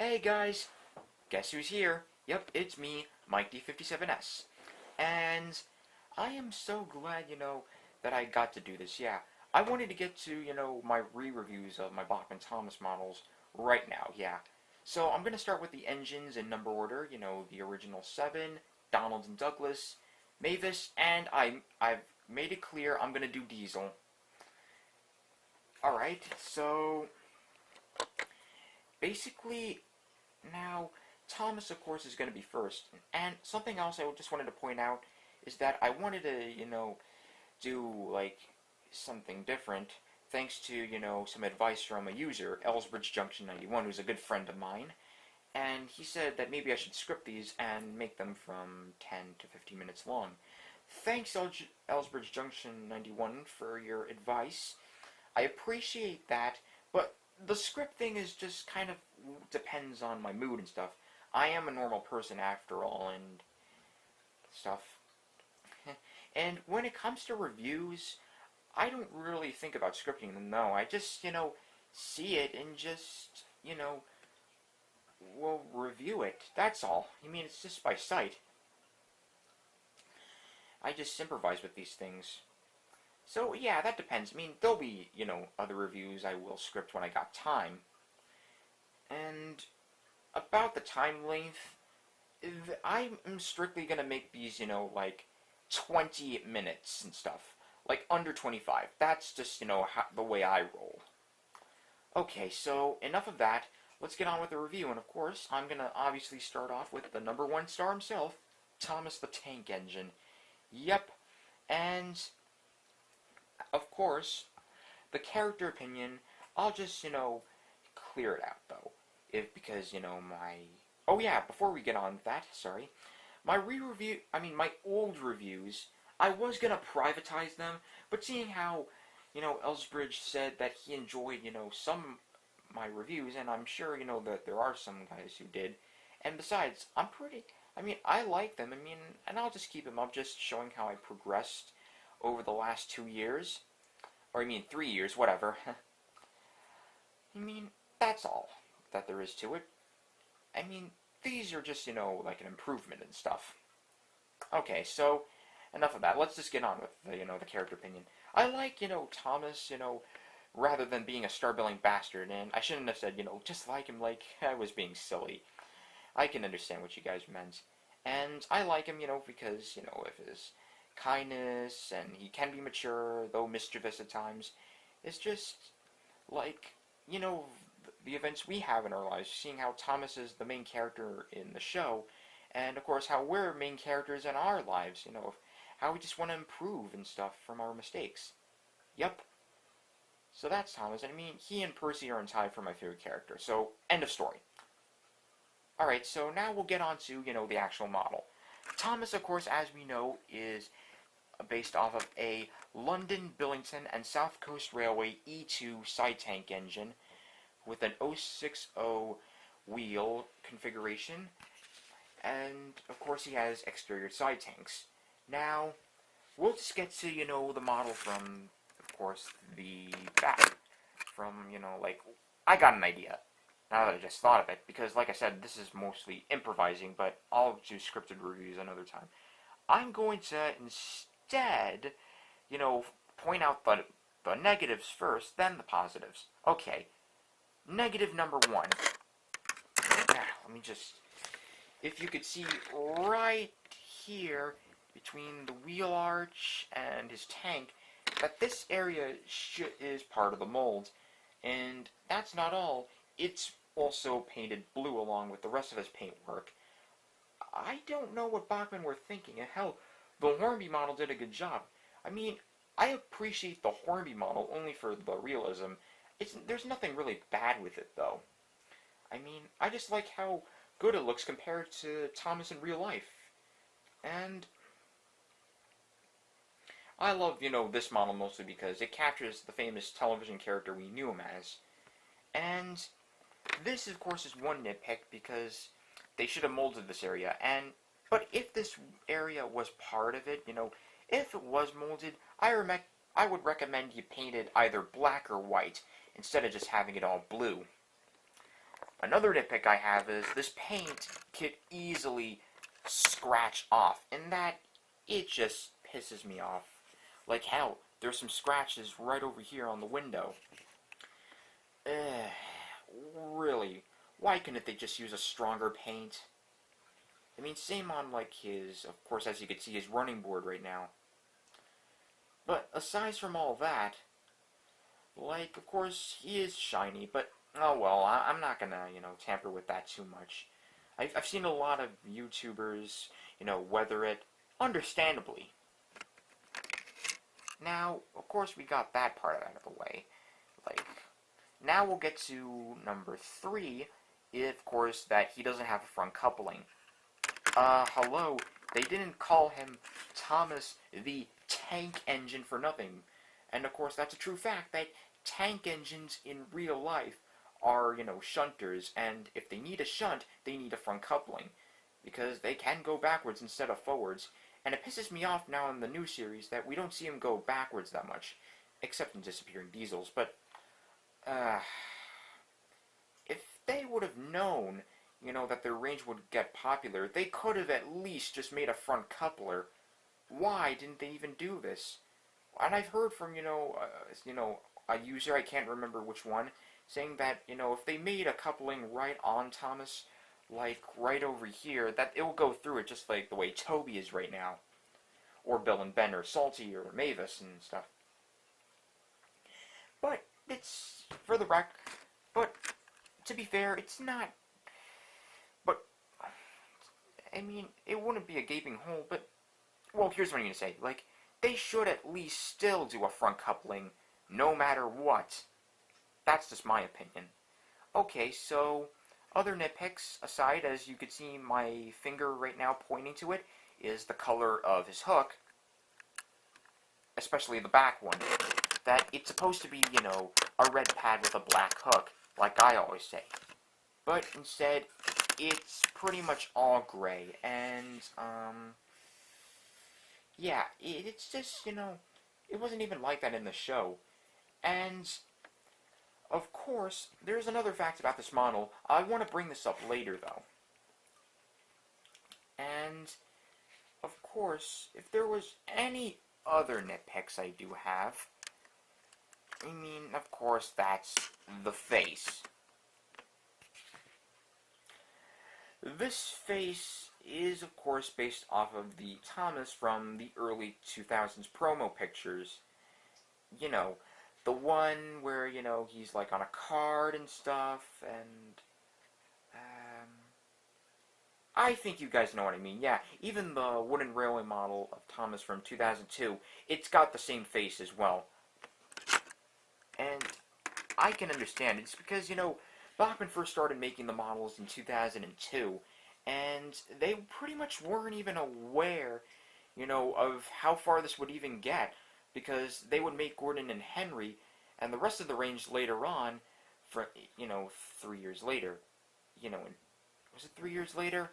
Hey guys, guess who's here? Yep, it's me, Mike D57S. And I am so glad, that I got to do this. Yeah, I wanted to get to, my re-reviews of my Bachmann Thomas models right now. Yeah. So I'm going to start with the engines in number order, the original 7, Donald and Douglas, Mavis, and I've made it clear I'm going to do Diesel. Alright, so basically now, Thomas, of course, is going to be first. And something else I just wanted to point out is that I wanted to, do, something different, thanks to, some advice from a user, Elsbridge Junction 91, who's a good friend of mine. And he said that maybe I should script these and make them from 10 to 15 minutes long. Thanks, Elsbridge Junction 91, for your advice. I appreciate that, but the script thing is just kind of depends on my mood and stuff. I am a normal person after all and stuff. And when it comes to reviews, I don't really think about scripting them, no. I just, see it and just, well, review it. That's all. I mean, it's just by sight. I just improvise with these things. So, yeah, that depends. I mean, there'll be, other reviews I will script when I got time. And about the time length, I'm strictly going to make these, 20 minutes and stuff. Like, under 25. That's just, the way I roll. Okay, so, enough of that. Let's get on with the review. And, of course, I'm going to obviously start off with the number 1 star himself, Thomas the Tank Engine. Yep. And of course, the character opinion, I'll just, clear it out, though. Because, Oh, yeah, before we get on with that, sorry. My old reviews, I was going to privatize them, but seeing how, Elsbridge said that he enjoyed, some of my reviews, and I'm sure, that there are some guys who did. And besides, I like them, and I'll just keep them up, just showing how I progressed over the last 2 years. Or 3 years, whatever. That's all that there is to it. These are just, like an improvement and stuff. Okay, so, enough of that. Let's just get on with the, the character opinion. I like, Thomas, rather than being a star-billing bastard, and I shouldn't have said, just like him, like I was being silly. I can understand what you guys meant. And I like him, because, of his kindness, and he can be mature, though mischievous at times. It's just, like, the events we have in our lives, seeing how Thomas is the main character in the show, and, of course, how we're main characters in our lives, how we just want to improve and stuff from our mistakes. Yep. So that's Thomas, and he and Percy are in tie for my favorite character, so, end of story. Alright, so now we'll get on to, the actual model. Thomas, of course, as we know, is based off of a London, Billington, and South Coast Railway E2 side tank engine with an 060 wheel configuration, and, of course, he has exterior side tanks. Now, we'll just get to, the model from, of course, the back. From, I got an idea. Now that I just thought of it, because like I said, this is mostly improvising, but I'll do scripted reviews another time. I'm going to instead, point out the negatives first, then the positives. Okay, negative number 1. Let me just, if you could see right here, between the wheel arch and his tank, that this area is part of the mold, and that's not all. It's also painted blue along with the rest of his paintwork. I don't know what Bachmann were thinking, and hell, the Hornby model did a good job. I appreciate the Hornby model only for the realism. There's nothing really bad with it, though. I just like how good it looks compared to Thomas in real life. And I love, this model mostly because it captures the famous television character we knew him as. And this, of course, is one nitpick because they should have molded this area. But if this area was part of it, if it was molded, I would recommend you paint it either black or white instead of just having it all blue. Another nitpick I have is this paint could easily scratch off, and that, it just pisses me off. Like hell, there's some scratches right over here on the window. Really, why couldn't they just use a stronger paint? I mean, same on like his, of course, as you can see, his running board right now. But aside from all that, like, of course, he is shiny, but oh well, I'm not gonna, tamper with that too much. I've seen a lot of YouTubers, weather it, understandably. Now, of course, we got that part out of the way. Like, now we'll get to number 3, of course, that he doesn't have a front coupling. Hello, they didn't call him Thomas the Tank Engine for nothing. And of course, that's a true fact, that tank engines in real life are, shunters, and if they need a shunt, they need a front coupling, because they can go backwards instead of forwards, and it pisses me off now in the new series that we don't see him go backwards that much, except in Disappearing Diesels, but, if they would have known, that their range would get popular, they could have at least just made a front coupler. Why didn't they even do this? And I've heard from, a user, I can't remember which one, saying that, if they made a coupling right on Thomas, like right over here, that it will go through it just like the way Toby is right now. Or Bill and Ben, or Salty, or Mavis and stuff. But, it's, for the rec, but, to be fair, it's not, but, I mean, it wouldn't be a gaping hole, but, well, here's what I'm going to say, like, they should at least still do a front coupling, no matter what. That's just my opinion. Okay, so, other nitpicks aside, as you could see my finger right now pointing to it, is the color of his hook, especially the back one. That it's supposed to be, a red pad with a black hook, like I always say. But instead, it's pretty much all gray, and, yeah, it's just, it wasn't even like that in the show. And, of course, there's another fact about this model. I want to bring this up later, though. And, of course, if there was any other nitpicks I do have, I mean, of course, that's the face. This face is, of course, based off of the Thomas from the early 2000s promo pictures. The one where, he's like on a card and stuff, and, I think you guys know what I mean. Yeah, even the wooden railway model of Thomas from 2002, it's got the same face as well. And I can understand. It's because, Bachmann first started making the models in 2002, and they pretty much weren't even aware, of how far this would even get, because they would make Gordon and Henry, and the rest of the range later on, for, 3 years later. Was it 3 years later?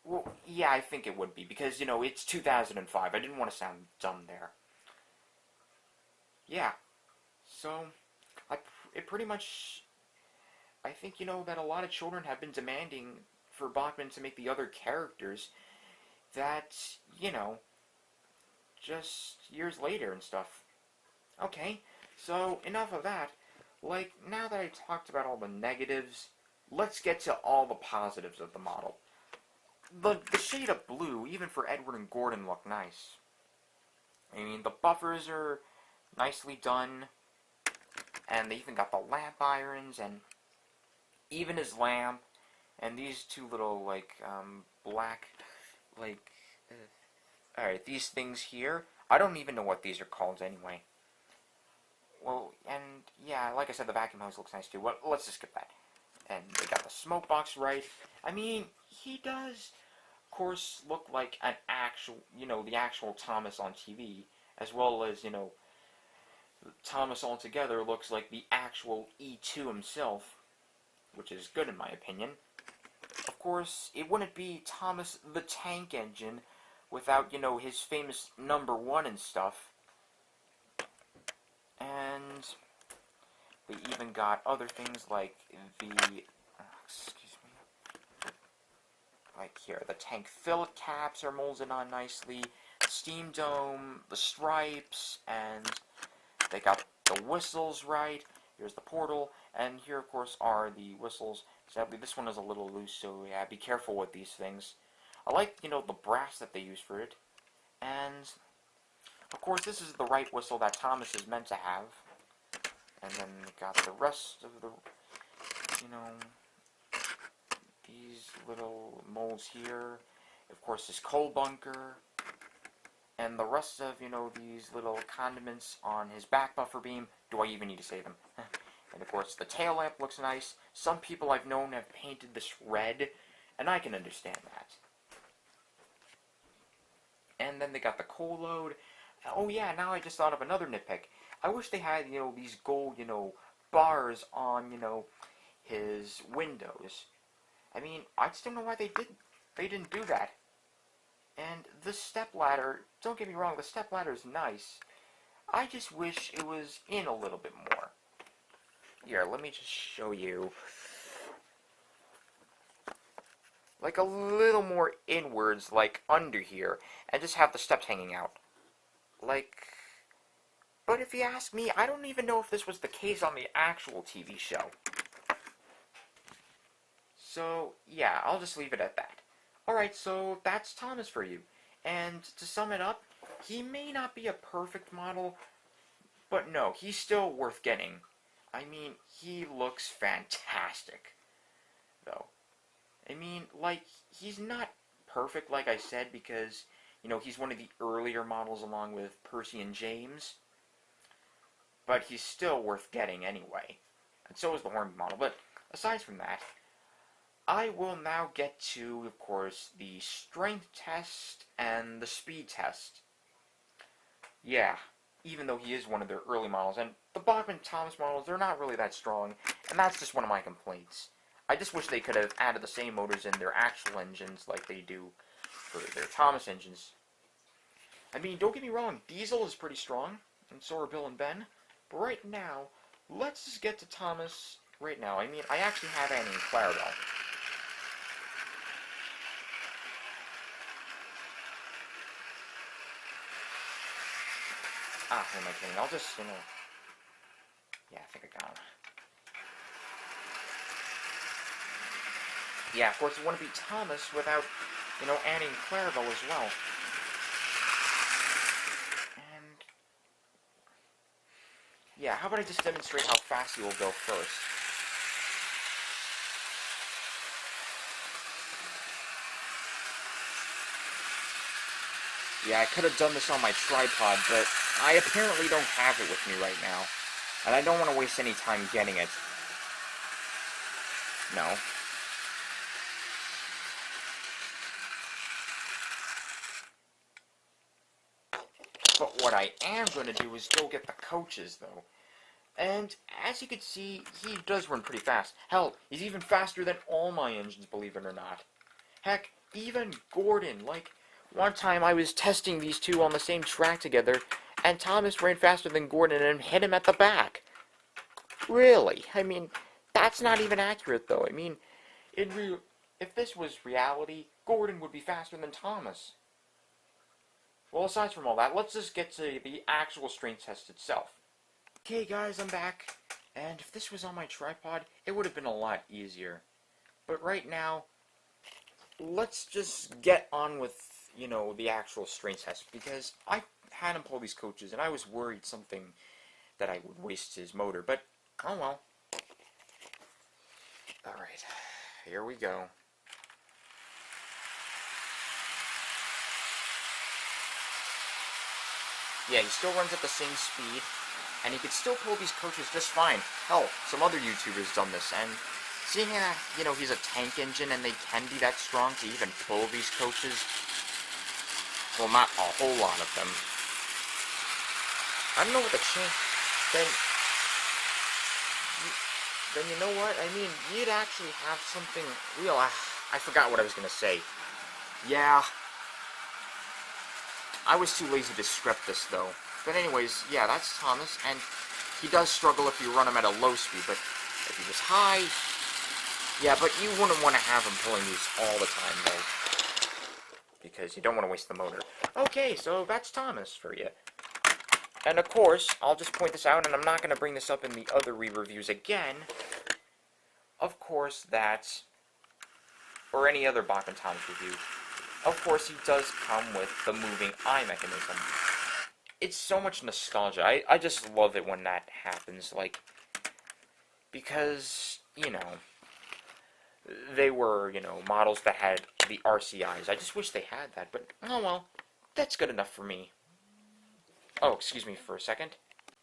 Well, yeah, I think it would be, because, it's 2005. I didn't want to sound dumb there. Yeah. So, it pretty much, I think, that a lot of children have been demanding for Bachmann to make the other characters that, just years later and stuff. Okay, so enough of that. Like, now that I talked about all the negatives, let's get to all the positives of the model. The shade of blue, even for Edward and Gordon, look nice. I mean, the buffers are nicely done, and they even got the lamp irons, and even his lamp, and these two little, black, alright, these things here, I don't even know what these are called anyway. Well, and, yeah, like I said, the vacuum hose looks nice too. Well, let's just skip that. And they got the smoke box right. I mean, he does, of course, look like an actual, the actual Thomas on TV, as well as, Thomas altogether looks like the actual E2 himself, which is good in my opinion. Of course, it wouldn't be Thomas the Tank Engine without, his famous number 1 and stuff. And they even got other things like the here? The tank fillet caps are molded on nicely, the steam dome, the stripes, and they got the whistles right. Here's the portal, and here, of course, are the whistles. Sadly, this one is a little loose, so yeah, be careful with these things. I like, the brass that they use for it, and of course, this is the right whistle that Thomas is meant to have. And then we got the rest of the, these little molds here. Of course, this coal bunker. And the rest of, these little condiments on his back buffer beam. Do I even need to say them? And of course, the tail lamp looks nice. Some people I've known have painted this red, and I can understand that. And then they got the coal load. Oh yeah, now I just thought of another nitpick. I wish they had, these gold, bars on, his windows. I mean, I just don't know why they didn't do that. And the step ladder, don't get me wrong, the step ladder is nice. I just wish it was in a little bit more. Here, let me just show you. Like a little more inwards, like under here, and just have the steps hanging out. But if you ask me, I don't even know if this was the case on the actual TV show. So, yeah, I'll just leave it at that. Alright, so that's Thomas for you. And to sum it up, he may not be a perfect model, but no, he's still worth getting. I mean, he looks fantastic, though. I mean, he's not perfect, like I said, because he's one of the earlier models along with Percy and James. But he's still worth getting anyway. And so is the Hornby model. But aside from that, I will now get to, of course, the strength test and the speed test. Yeah, even though he is one of their early models. And the Bachmann Thomas models, they're not really that strong. And that's just one of my complaints. I just wish they could have added the same motors in their actual engines like they do for their Thomas engines. I mean, don't get me wrong, Diesel is pretty strong, and so are Bill and Ben. But right now, let's just get to Thomas right now. I mean, I actually have Annie and Clarabelle. Who am I kidding? I'll just, yeah, I think I got him. Yeah, of course, it wouldn't be Thomas without, Annie and Clarabelle as well. And, yeah, how about I just demonstrate how fast you will go first? Yeah, I could have done this on my tripod, but I apparently don't have it with me right now. And I don't want to waste any time getting it. No. But what I am going to do is go get the coaches, though. And as you can see, he does run pretty fast. Hell, he's even faster than all my engines, believe it or not. Heck, even Gordon, one time I was testing these two on the same track together, and Thomas ran faster than Gordon and hit him at the back. Really? I mean, that's not even accurate, though. I mean, if this was reality, Gordon would be faster than Thomas. Well, aside from all that, let's just get to the actual strength test itself. Okay, guys, I'm back. And if this was on my tripod, it would have been a lot easier. But right now, let's just get on with, the actual strength test. Because I had him pull these coaches, and I was worried that I would waste his motor. But, oh well. Alright, here we go. Yeah, he still runs at the same speed, and he could still pull these coaches just fine. Hell, some other YouTubers done this, and seeing that, he's a tank engine and they can be that strong to even pull these coaches, well, not a whole lot of them. I don't know what the chance, then you know what, I mean, you'd actually have something real. I forgot what I was going to say. Yeah. I was too lazy to script this, though. But anyways, yeah, that's Thomas, and he does struggle if you run him at a low speed, but if he was high, yeah, but you wouldn't want to have him pulling these all the time, though. because you don't want to waste the motor. Okay, so that's Thomas for you. And of course, I'll just point this out, and I'm not going to bring this up in the other re-reviews again. Of course, or any other Bachmann Thomas review, of course, he does come with the moving eye mechanism. It's so much nostalgia. I just love it when that happens, like, because, you know, they were, you know, models that had the RCIs. I just wish they had that, but, oh well, that's good enough for me. Oh, excuse me for a second.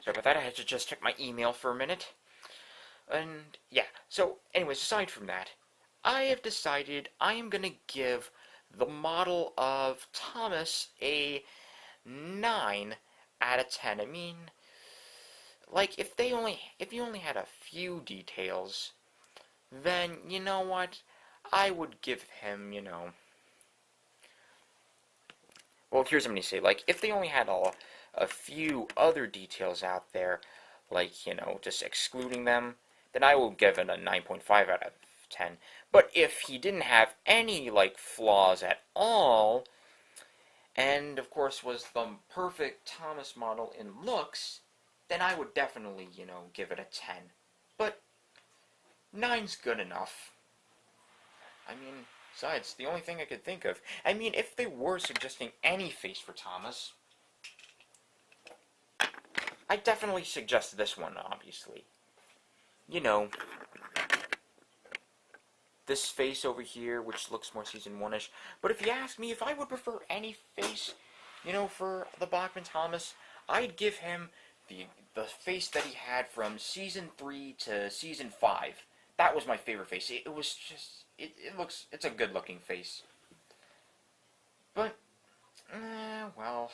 Sorry about that, I had to just check my email for a minute. And, yeah, so, anyways, aside from that, I have decided I am going to give the model of Thomas a 9 out of 10. I mean, like, if you only had a few details, then, you know what, I would give him, you know, well, here's what I'm going to say, like, if they only had a few other details out there, like, you know, just excluding them, then I will give it a 9.5 out of 10. But if he didn't have any, like, flaws at all, and, of course, was the perfect Thomas model in looks, then I would definitely, you know, give it a 10. But 9's good enough. I mean, besides, the only thing I could think of, I mean, if they were suggesting any face for Thomas, I definitely suggest this one, obviously. You know, this face over here, which looks more Season 1-ish. But if you ask me if I would prefer any face, you know, for the Bachmann Thomas, I'd give him the face that he had from Season 3 to Season 5. That was my favorite face. It was just, it's a good-looking face. But, well,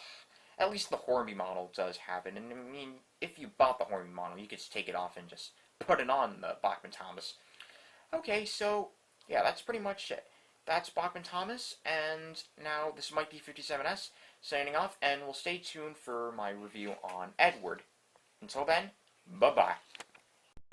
at least the Hornby model does have it. And, I mean, if you bought the Hornby model, you could just take it off and just put it on the Bachmann Thomas. Okay, so, yeah, that's pretty much it. That's Bachmann Thomas, and now this might be 57S signing off, and we'll stay tuned for my review on Edward. Until then, bye-bye.